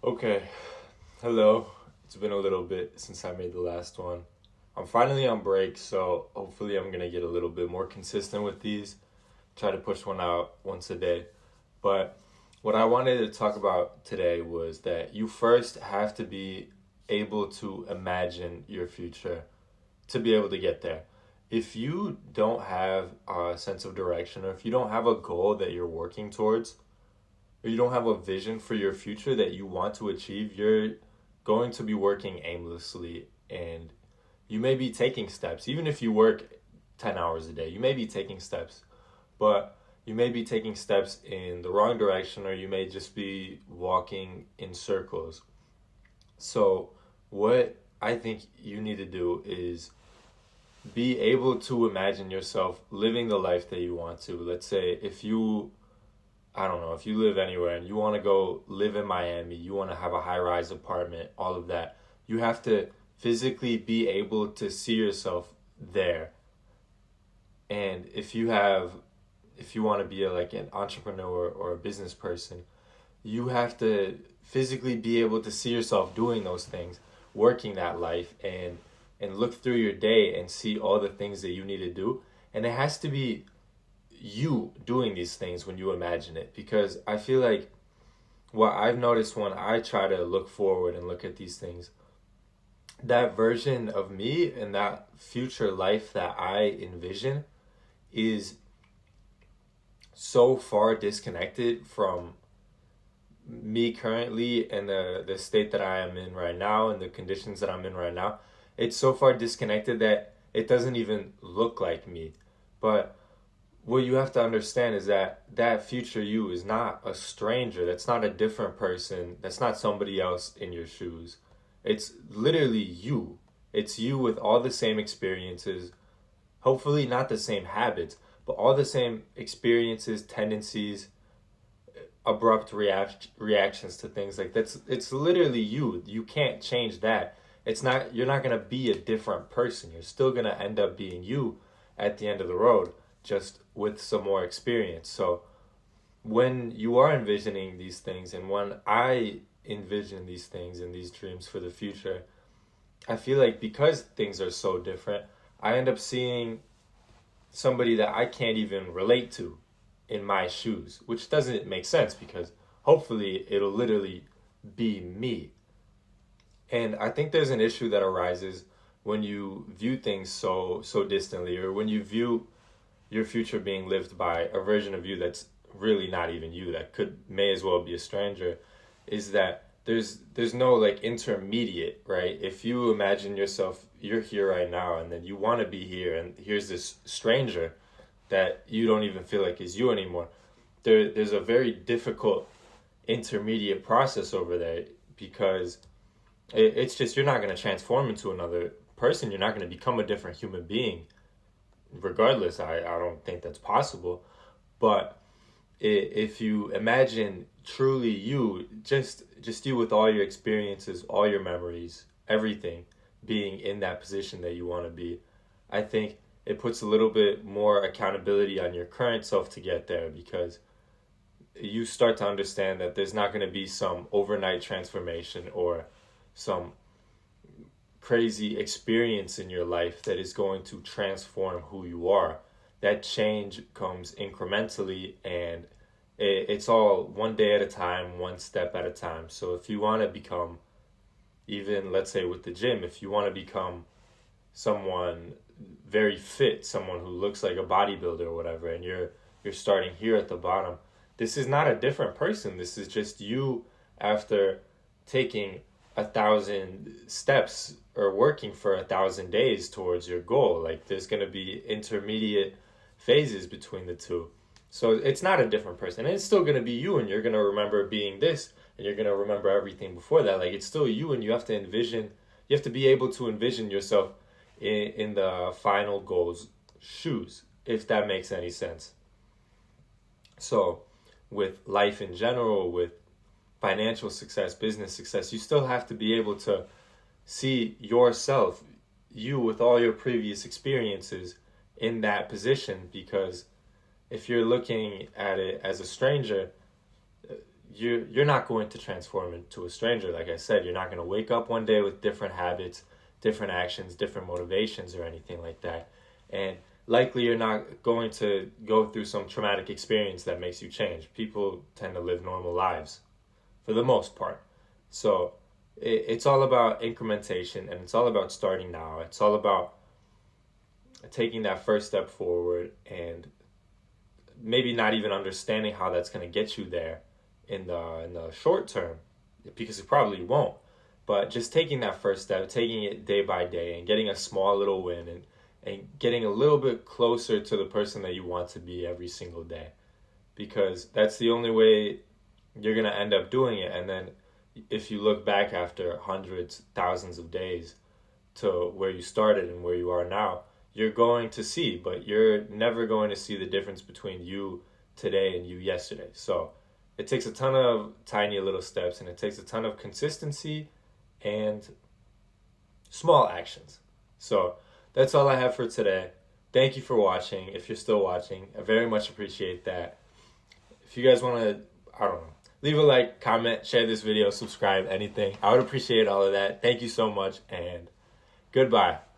Okay, hello. It's been a little bit since I made the last one. I'm finally on break, so hopefully I'm gonna get a little bit more consistent with these. Try to push one out once a day. But what I wanted to talk about today was that you first have to be able to imagine your future to be able to get there. If you don't have a sense of direction, or if you don't have a goal that you're working towards, or you don't have a vision for your future that you want to achieve, you're going to be working aimlessly, and you may be taking steps. Even if you work 10 hours a day, you may be taking steps, but you may be taking steps in the wrong direction, or you may just be walking in circles. So, what I think you need to do is be able to imagine yourself living the life that you want to. Let's say if you I don't know, if you live anywhere and you want to go live in Miami, you want to have a high rise apartment, all of that, you have to physically be able to see yourself there. And if you want to be like an entrepreneur or a business person, you have to physically be able to see yourself doing those things, working that life, and look through your day and see all the things that you need to do. And it has to be you doing these things when you imagine it, because I feel like what I've noticed when I try to look forward and look at these things, that version of me and that future life that I envision is so far disconnected from me currently and the state that I am in right now and the conditions that I'm in right now. It's so far disconnected that it doesn't even look like me. But what you have to understand is that that future you is not a stranger. That's not a different person. That's not somebody else in your shoes. It's literally you. It's you with all the same experiences, hopefully not the same habits, but all the same experiences, tendencies, abrupt reactions to things. Like that's it's literally you. You can't change that. It's not You're not going to be a different person. You're still going to end up being you at the end of the road, just with some more experience. So when you are envisioning these things, and when I envision these things and these dreams for the future, I feel like because things are so different, I end up seeing somebody that I can't even relate to in my shoes, which doesn't make sense because hopefully it'll literally be me. And I think there's an issue that arises when you view things so distantly, or when you view your future being lived by a version of you that's really not even you, that could may as well be a stranger, is that there's no like intermediate, right? If you imagine yourself, you're here right now, and then you want to be here, and here's this stranger that you don't even feel like is you anymore. There's a very difficult intermediate process over there, because it's just, you're not going to transform into another person. You're not going to become a different human being regardless. I don't think that's possible. But if you imagine truly you, just you with all your experiences, all your memories, everything, being in that position that you want to be, I think it puts a little bit more accountability on your current self to get there, because you start to understand that there's not going to be some overnight transformation or some crazy experience in your life that is going to transform who you are. That change comes incrementally, and it's all one day at a time, one step at a time. So if you want to become, even let's say with the gym, if you want to become someone very fit, someone who looks like a bodybuilder or whatever, and you're starting here at the bottom, this is not a different person. This is just you after taking 1,000 steps or working for 1,000 days towards your goal. Like there's going to be intermediate phases between the two. So it's not a different person. And it's still going to be you, and you're going to remember being this, and you're going to remember everything before that. Like it's still you, and you have to be able to envision yourself in the final goal's shoes, if that makes any sense. So with life in general, with financial success, business success, you still have to be able to see yourself, you with all your previous experiences, in that position. Because if you're looking at it as a stranger, you're not going to transform into a stranger. Like I said, you're not going to wake up one day with different habits, different actions, different motivations, or anything like that. And likely you're not going to go through some traumatic experience that makes you change. People tend to live normal lives for the most part. So it's all about incrementation, and it's all about starting now. It's all about taking that first step forward, and maybe not even understanding how that's going to get you there in the short term, because it probably won't. But just taking that first step, taking it day by day, and getting a small little win, and getting a little bit closer to the person that you want to be every single day, because that's the only way you're going to end up doing it. And then if you look back after hundreds, thousands of days to where you started and where you are now, you're going to see, but you're never going to see the difference between you today and you yesterday. So it takes a ton of tiny little steps, and it takes a ton of consistency and small actions. So that's all I have for today. Thank you for watching. If you're still watching, I very much appreciate that. If you guys want to, I don't know, leave a like, comment, share this video, subscribe, anything. I would appreciate all of that. Thank you so much, and goodbye.